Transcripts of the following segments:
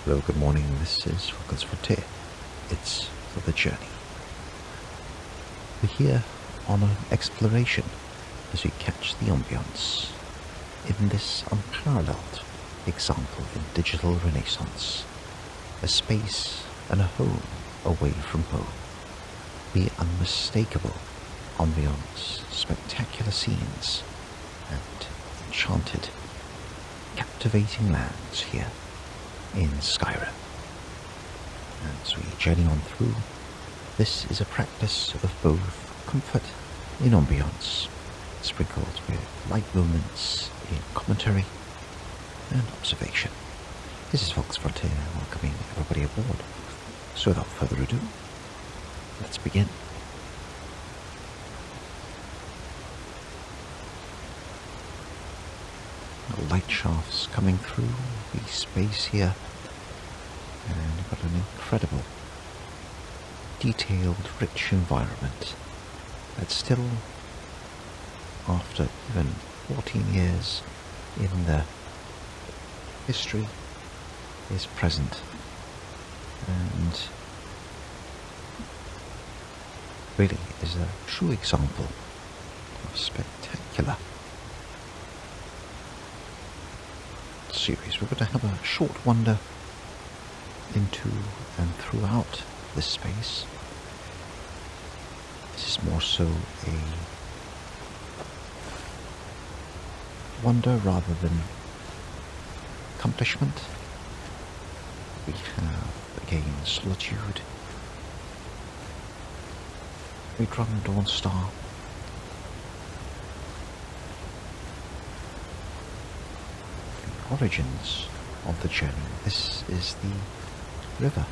Hello, good morning. This is Focus Frontier. It's for the journey. We're here on an exploration as we catch the ambience in this unparalleled example in digital renaissance. A space and a home away from home. The unmistakable ambience, spectacular scenes, and enchanted, captivating lands here in Skyrim. As we journey on through, this is a practice of both comfort in ambience, sprinkled with light moments in commentary and observation. This is Fox Frontier welcoming everybody aboard. So without further ado, let's begin. Light shafts coming through the space here, and you've got an incredible, detailed, rich environment that still, after even 14 years in the history, is present and really is a true example of spectacular series. We're going to have a short wander into and throughout this space. This is more so a wonder rather than accomplishment. We have again solitude. We run Dawn Star. Origins of the journey. This is the river.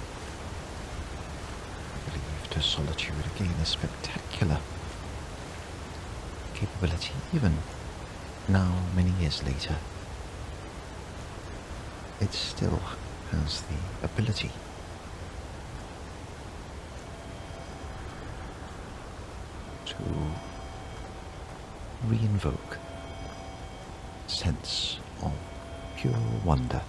I believe to solitude again, a spectacular capability, even now many years later. It still has the ability to re-invoke a sense of pure wonder.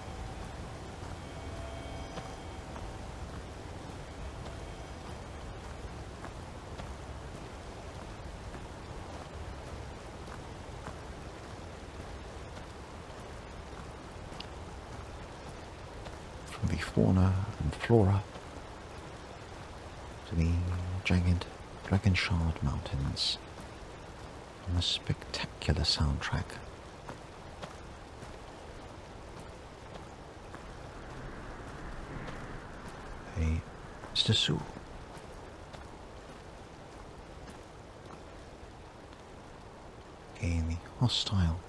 From the fauna and flora to the jagged Dragon Shard Mountains and a spectacular soundtrack. Mr. Sue. Again, the hostile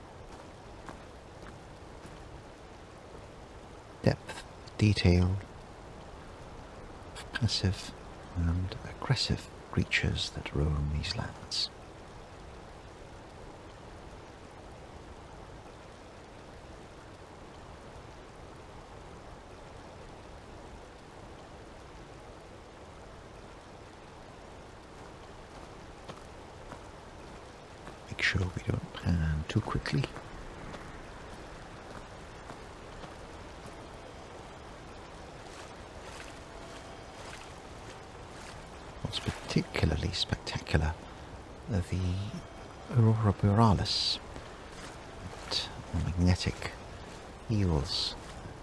depth, detail of passive and aggressive creatures that roam these lands. Make sure we don't pan too quickly. What's particularly spectacular are the aurora borealis, that magnetic fields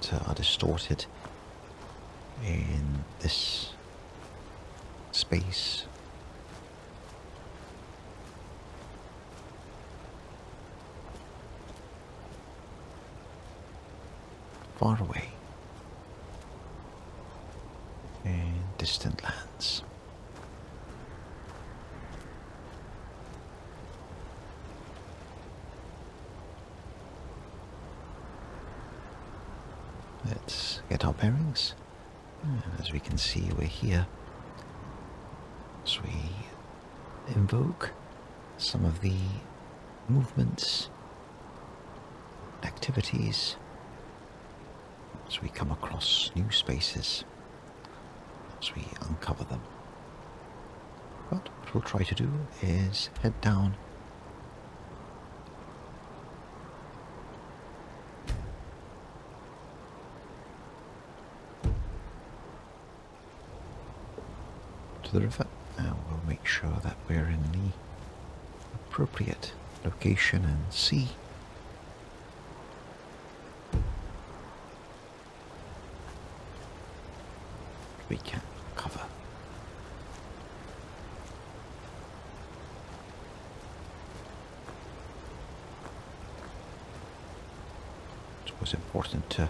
that are distorted in this space. Far away in distant lands. Let's get our bearings. And as we can see, we're here. As we invoke some of the movements, activities, as we come across new spaces, as we uncover them. But what we'll try to do is head down to the river, and we'll make sure that we're in the appropriate location and see. We can cover. It was important to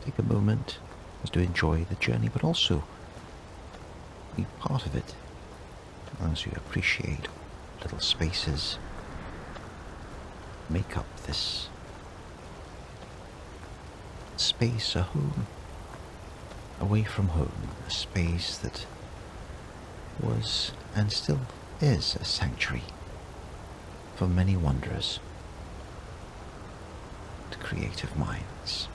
take a moment to enjoy the journey, but also be part of it as you appreciate little spaces make up this space, a home away from home, a space that was and still is a sanctuary for many wanderers and creative minds.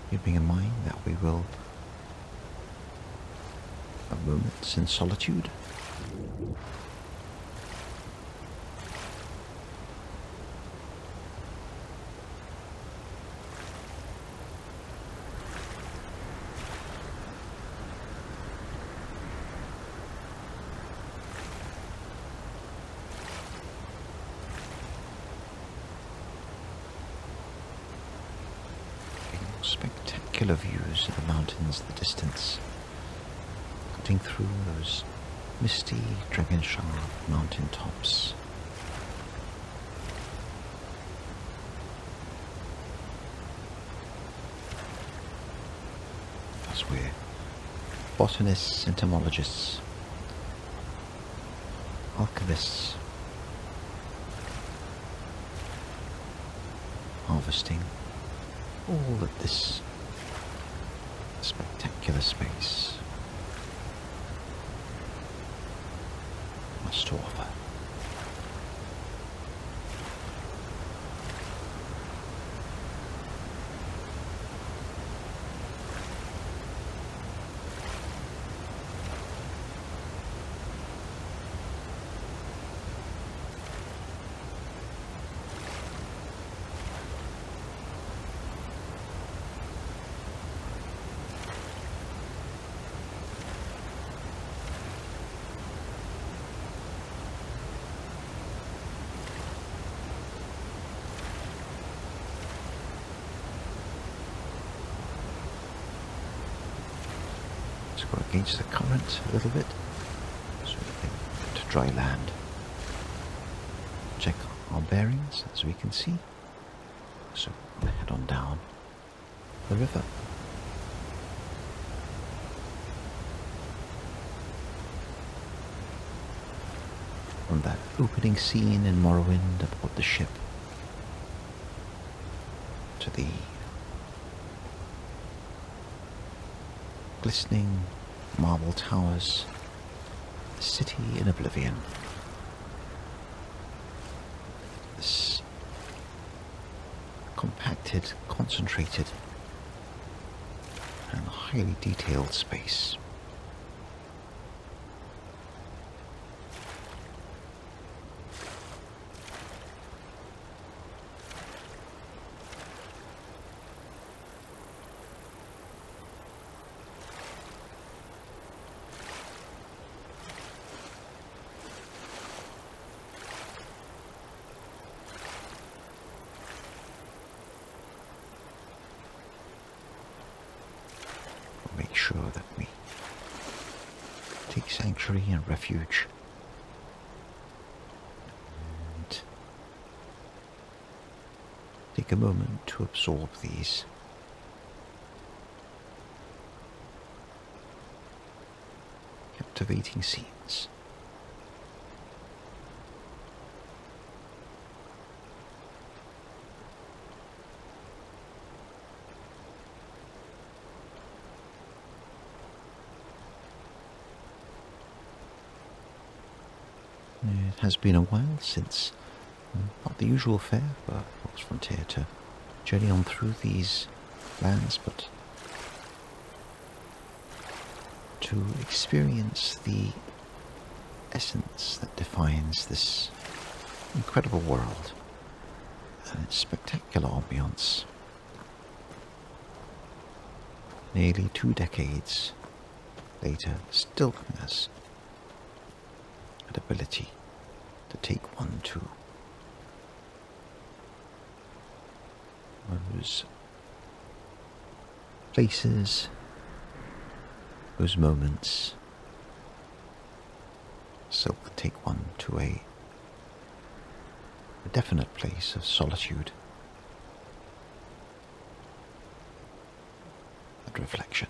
Keeping in mind that we will have moments in solitude. Spectacular views of the mountains in the distance, cutting through those misty, dragon-sharp mountain tops. As we're botanists, entomologists, alchemists, harvesting all of this spectacular space has to offer. Let's go against the current a little bit so we can get to dry land. Check our bearings as we can see. So we'll head on down the river. From that opening scene in Morrowind aboard the ship to the glistening marble towers, the city in oblivion. This compacted, concentrated, and highly detailed space. Make sure that we take sanctuary and refuge and take a moment to absorb these captivating scenes. It has been a while since, not the usual fare for Fox Frontier to journey on through these lands, but to experience the essence that defines this incredible world and its spectacular ambience. Nearly 2 decades later, still has an ability to take one to those places, those moments, still take one to a definite place of solitude and reflection.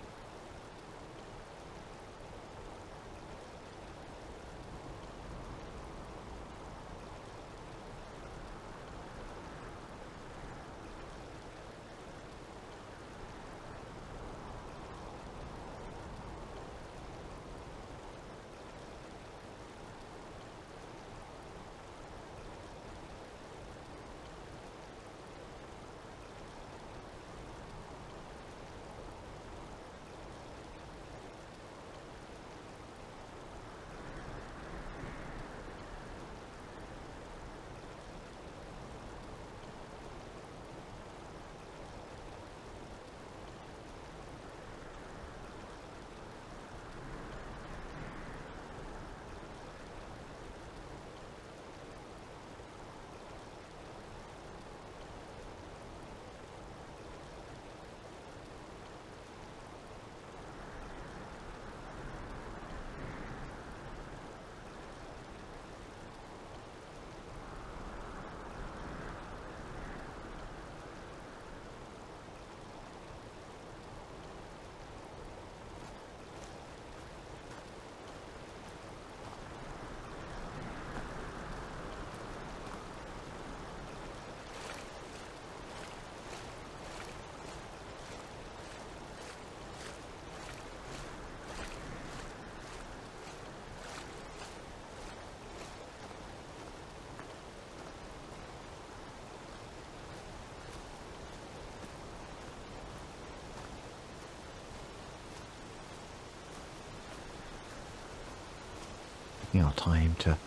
Our time to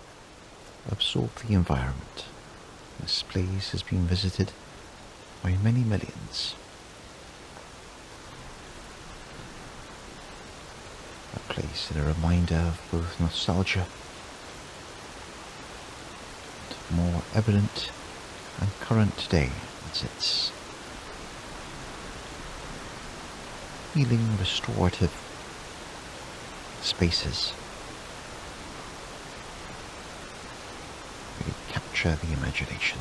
absorb the environment. This place has been visited by many millions. A place and a reminder of both nostalgia and more evident and current today as its healing, restorative spaces really capture the imagination.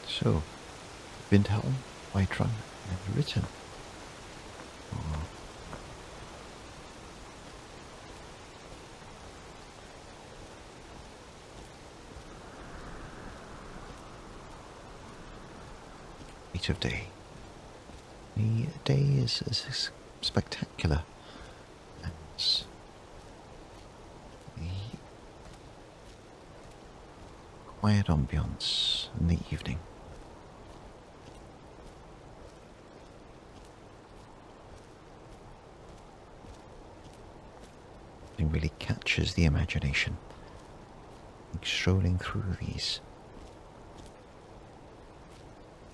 So, Windhelm, Whiterun, and Written. Light of day. The day is as spectacular as the quiet ambience in the evening. It really captures the imagination, like strolling through these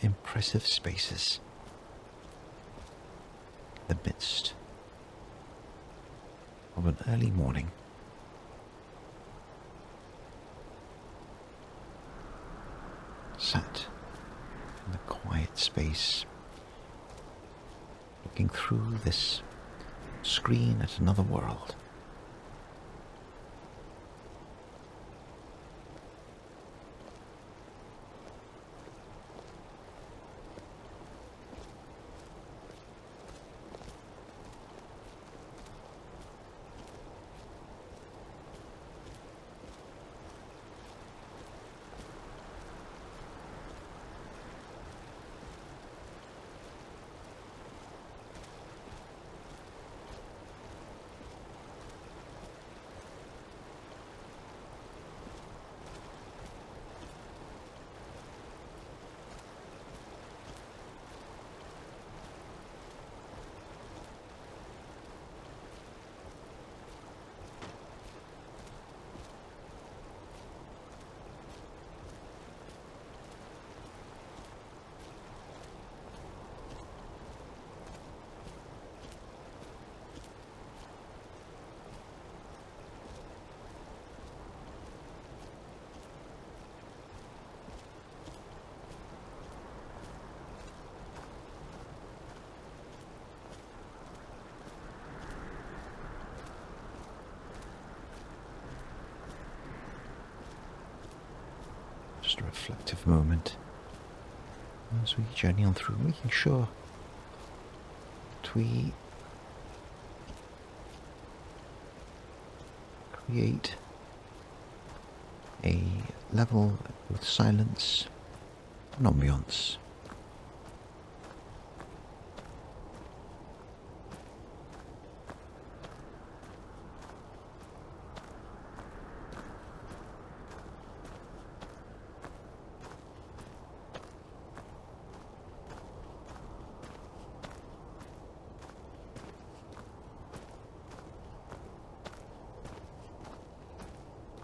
impressive spaces in the midst of an early morning. Sat in the quiet space, looking through this screen at another world. Just a reflective moment as we journey on through, making sure that we create a level with silence and ambience.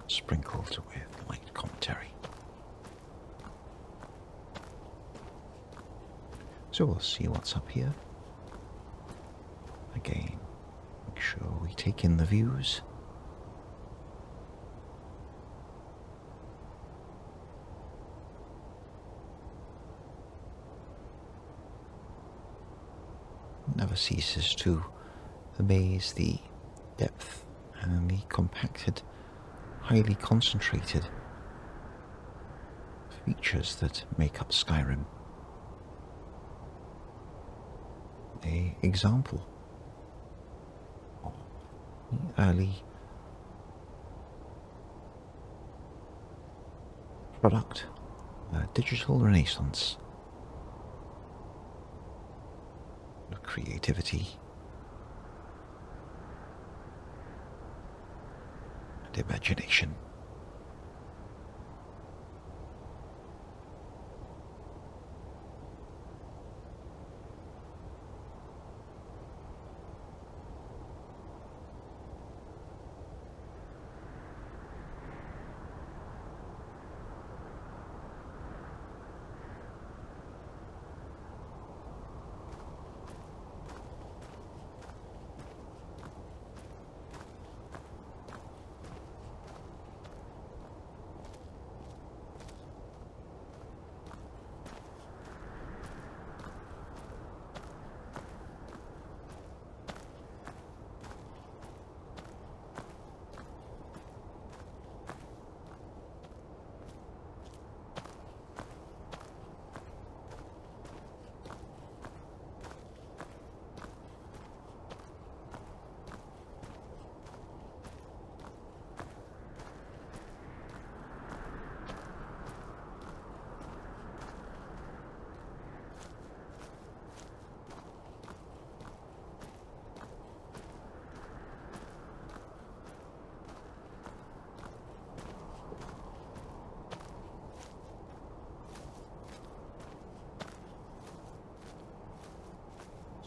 Sprinkled with light commentary. So we'll see what's up here. Again, make sure we take in the views. Never ceases to amaze the depth and the compacted, highly concentrated features that make up Skyrim. An example of the early product, digital renaissance of creativity and imagination.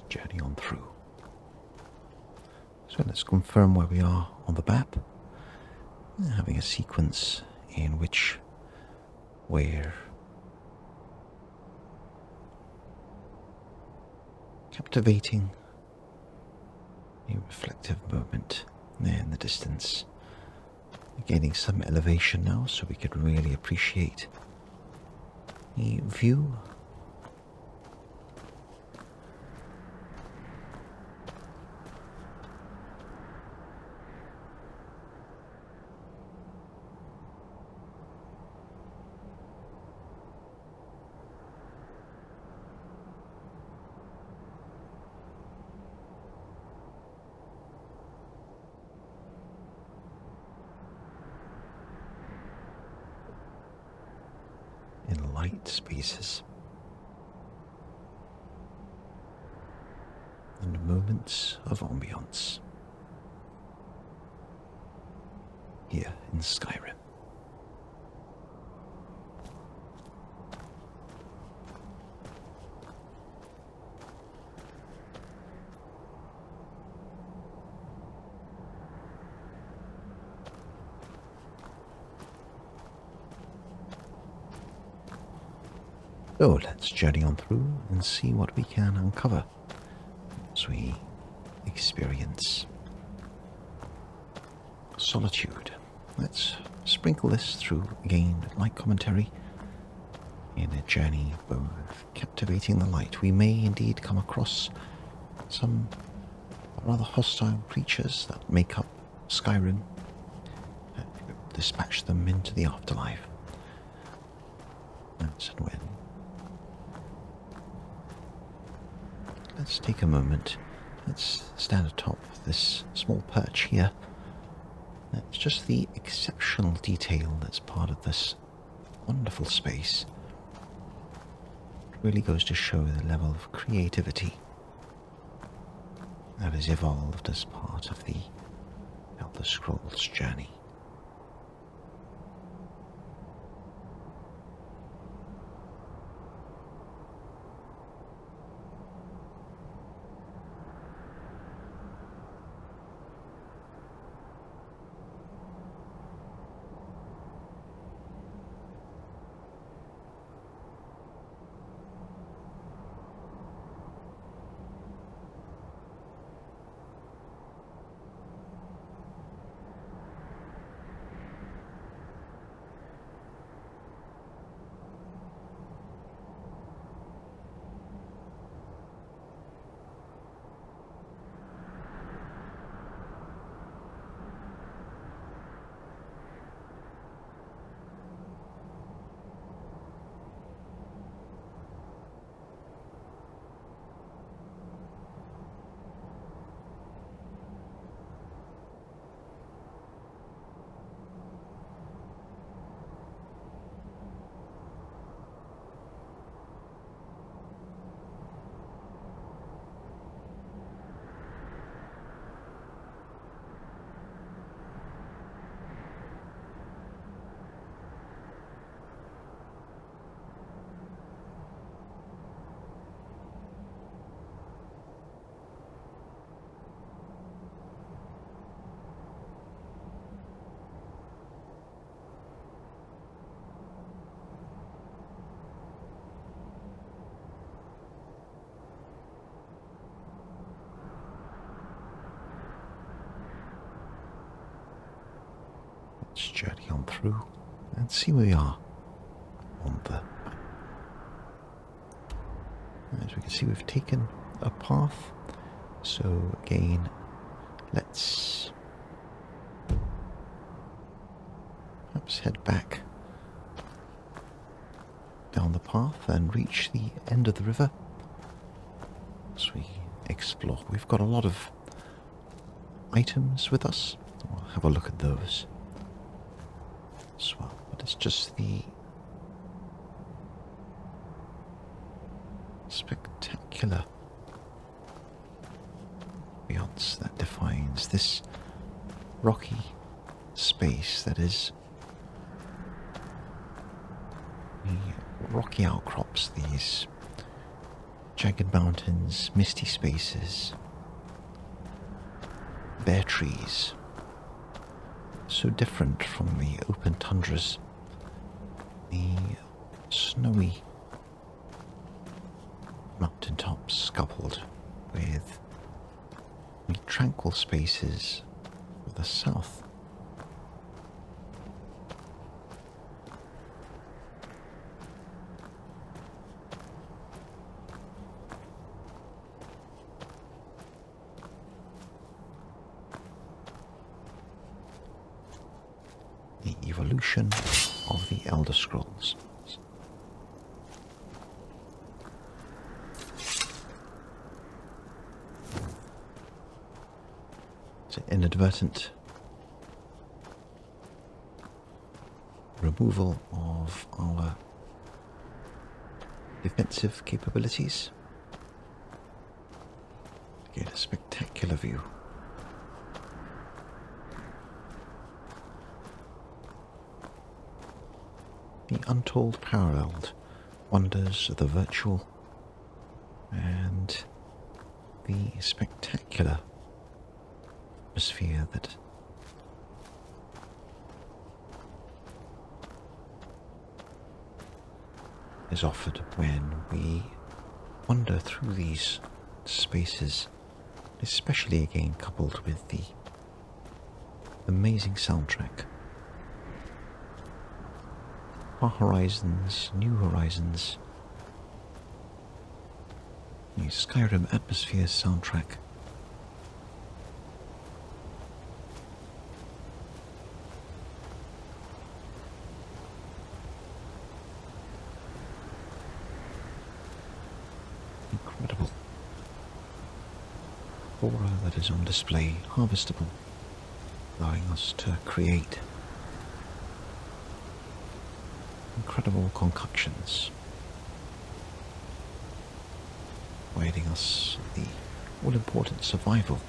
Journey on through. So let's confirm where we are on the map. Having a sequence in which we're captivating a reflective moment there in the distance. Gaining some elevation now so we can really appreciate the view. In light spaces and moments of ambience here in Skyrim. So let's journey on through and see what we can uncover as we experience solitude. Let's sprinkle this through again light commentary in a journey both captivating the light. We may indeed come across some rather hostile creatures that make up Skyrim, dispatch them into the afterlife. as and when. Let's take a moment. Let's stand atop this small perch here. That's just the exceptional detail that's part of this wonderful space. It really goes to show the level of creativity that has evolved as part of the Elder Scrolls journey. Let's journey on through and see where we are on the map. As we can see, we've taken a path. So again, let's perhaps head back down the path and reach the end of the river as we explore. We've got a lot of items with us. We'll have a look at those as well, but it's just the spectacular ambience that defines this rocky space that is the rocky outcrops, these jagged mountains, misty spaces, bare trees, so different from the open tundras, the snowy mountaintops coupled with the tranquil spaces of the south. The evolution of the Elder Scrolls. It's an inadvertent removal of our defensive capabilities. Get a spectacular view. The untold paralleled wonders of the virtual and the spectacular atmosphere that is offered when we wander through these spaces, especially again coupled with the amazing soundtrack. Far horizons, new horizons, the Skyrim atmosphere soundtrack. incredible flora that is on display, harvestable, allowing us to create incredible concoctions, providing us the all-important survival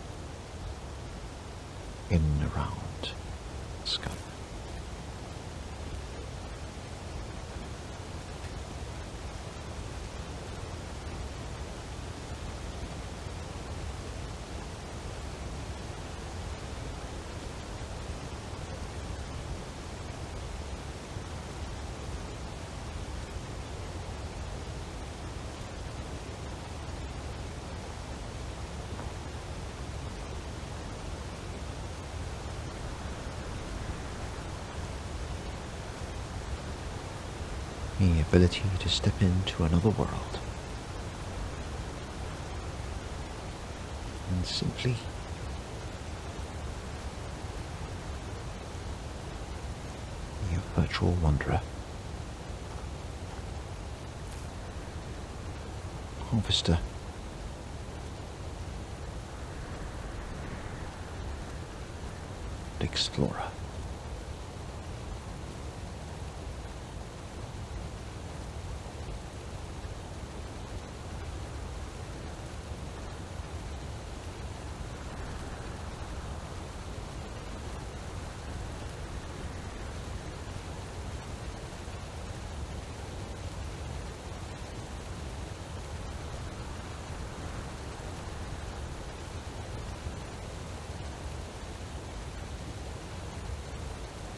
in and around Skyrim. The ability to step into another world and simply be a virtual wanderer, harvester, and explorer.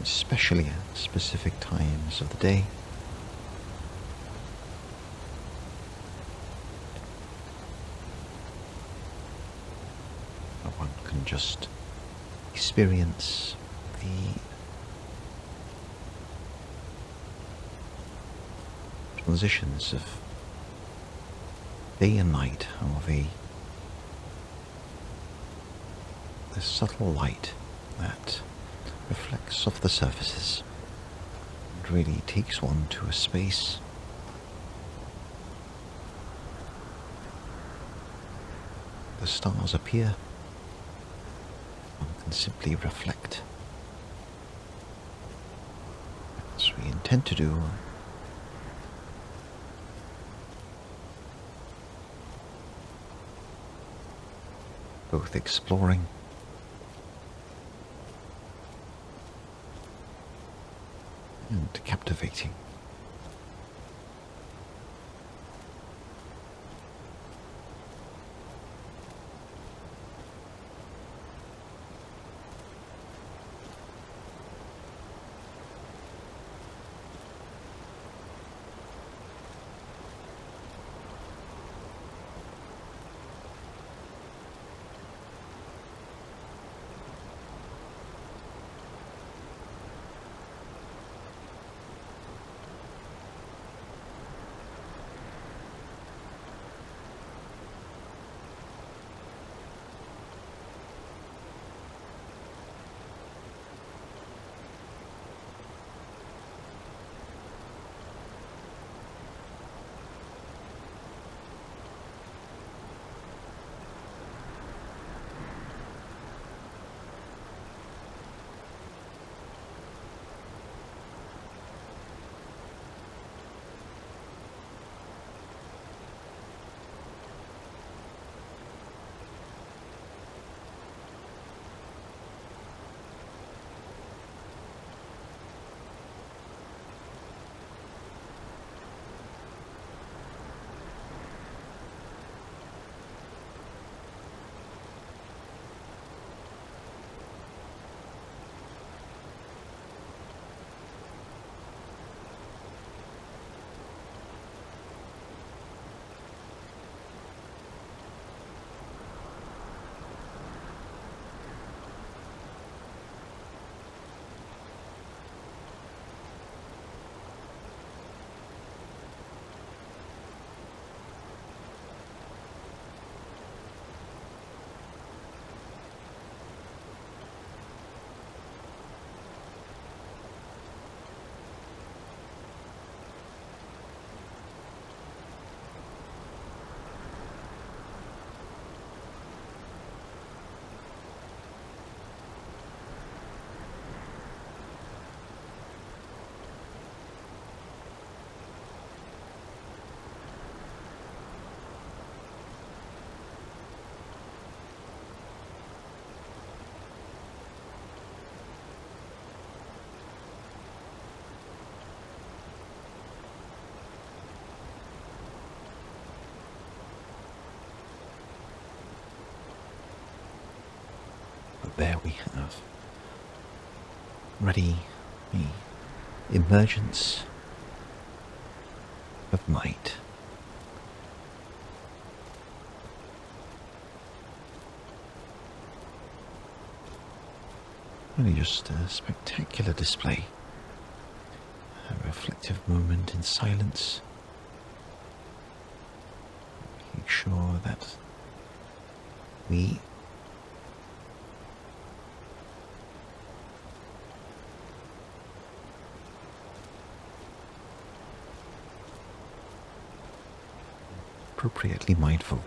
Especially at specific times of the day. One can just experience the transitions of day and night, of the subtle light that reflects off the surfaces and really takes one to a space the stars appear. One can simply reflect, as we intend to do, both exploring and captivating. there we have ready the emergence of night. Really just a spectacular display. A reflective moment in silence. Making sure that we appropriately mindful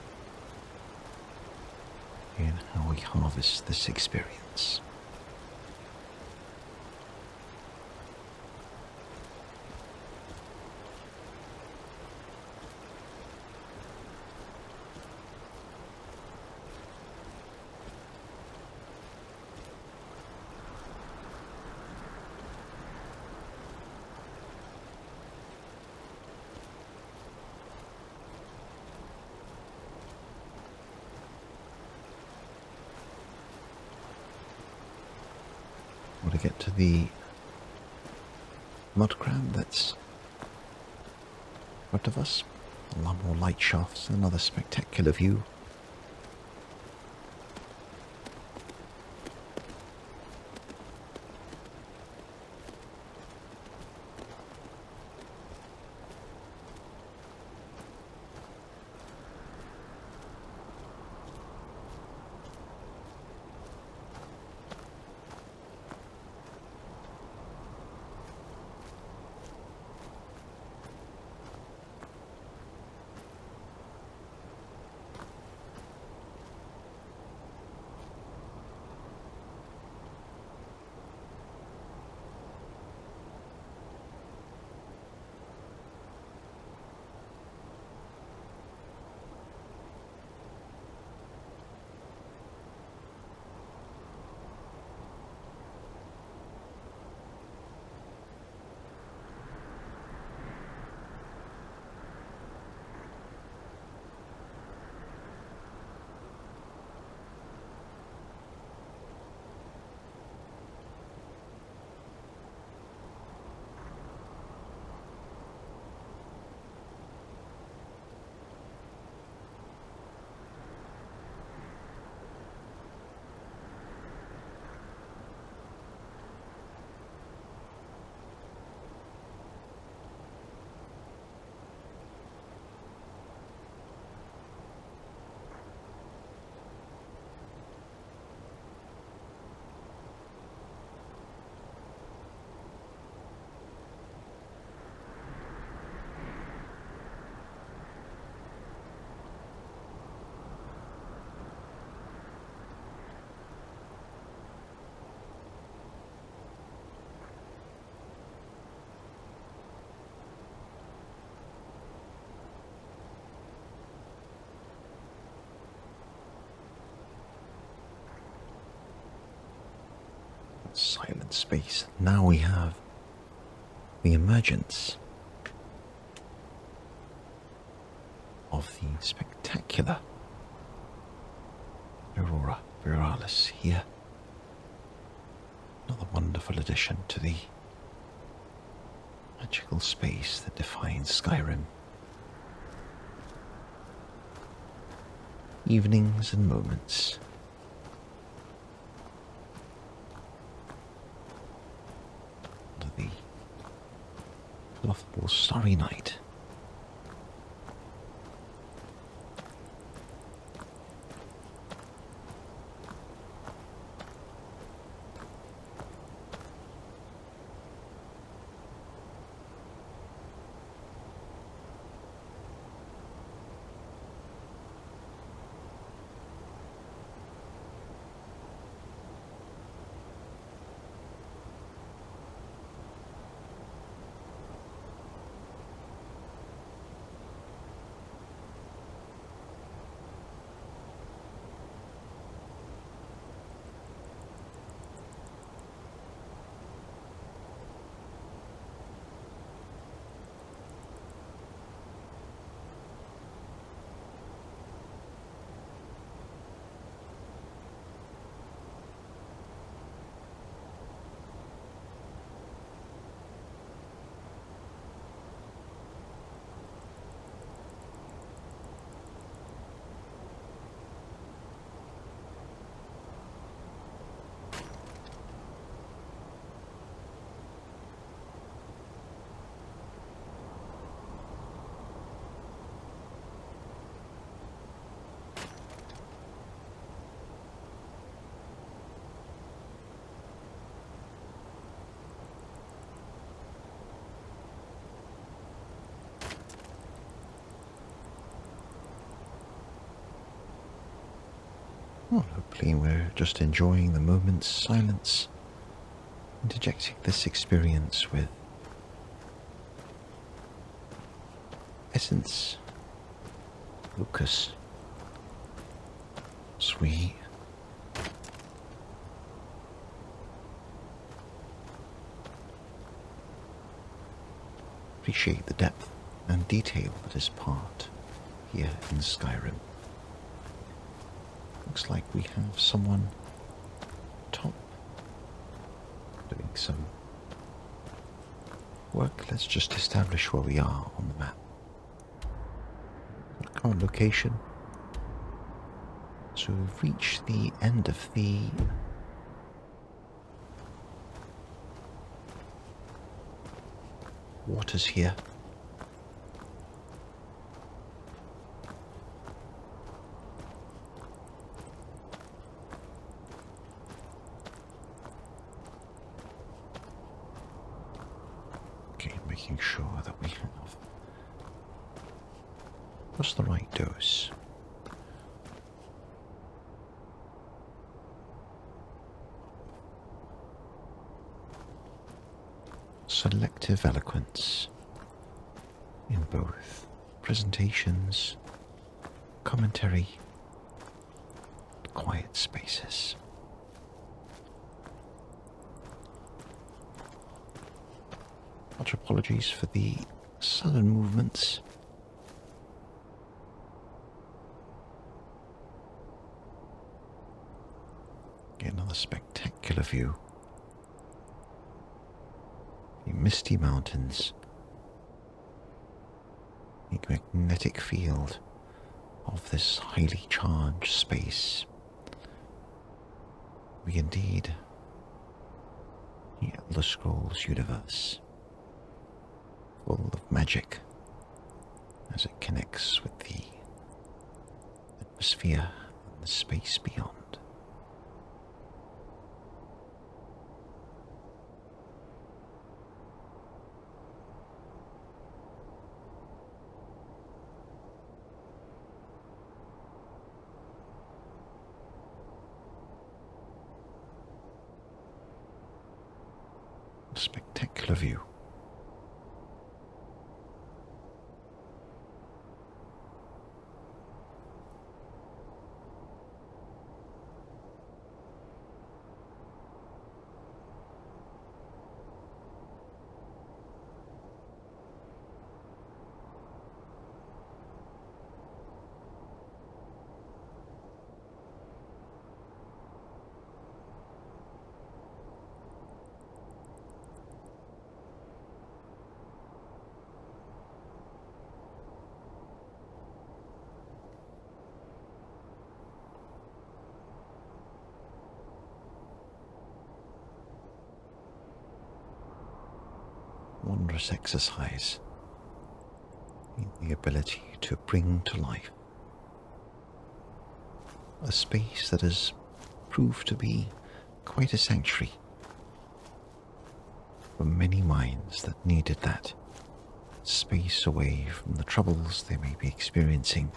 in how we harvest this experience. To get to the mud crab that's in front of us, a lot more light shafts, another spectacular view. Silent space. Now we have the emergence of the spectacular Aurora Borealis here. Another wonderful addition to the magical space that defines Skyrim. Evenings and moments the laughable starry night. Well, hopefully we're just enjoying the moment's silence, interjecting this experience with essence, focus, sweet. Appreciate the depth and detail that is part here in Skyrim. Looks like we have someone top doing some work. Let's just establish where we are on the map. Our current location. So we've reached the end of the waters here. Okay, making sure that we have just the right dose. Selective eloquence in both presentations, commentary, and quiet spaces. Much apologies for the sudden movements. Get another spectacular view. The Misty Mountains, the magnetic field of this highly charged space. We indeed, the Elder Scrolls universe, full of magic as it connects with the atmosphere and the space beyond. A spectacular view. Wondrous exercise in the ability to bring to life a space that has proved to be quite a sanctuary for many minds that needed that space away from the troubles they may be experiencing,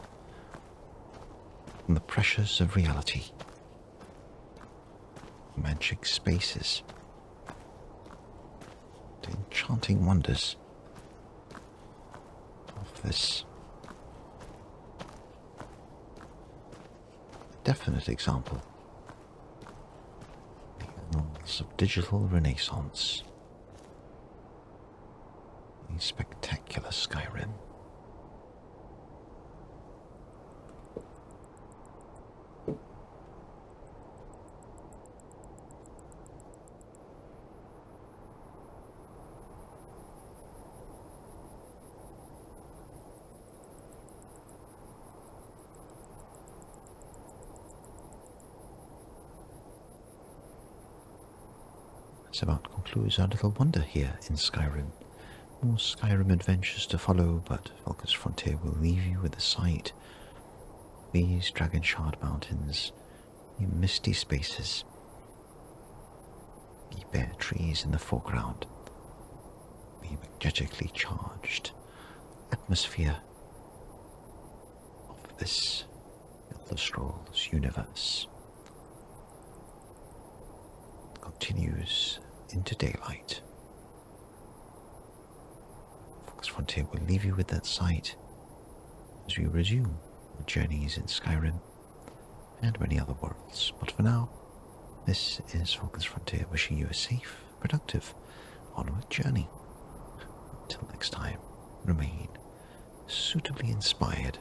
from the pressures of reality. Magic spaces, the enchanting wonders of this definite example, the annals of digital renaissance, the spectacular Skyrim. This about concludes our little wander here in Skyrim. More Skyrim adventures to follow, but Volker's Frontier will leave you with the sight of these Dragon Shard Mountains, the misty spaces, the bare trees in the foreground, the magnetically charged atmosphere of this Elder Scrolls universe. continues into daylight. Focus Frontier will leave you with that sight as we resume our journeys in Skyrim and many other worlds. But for now, this is Focus Frontier wishing you a safe, productive, onward journey. Until next time, remain suitably inspired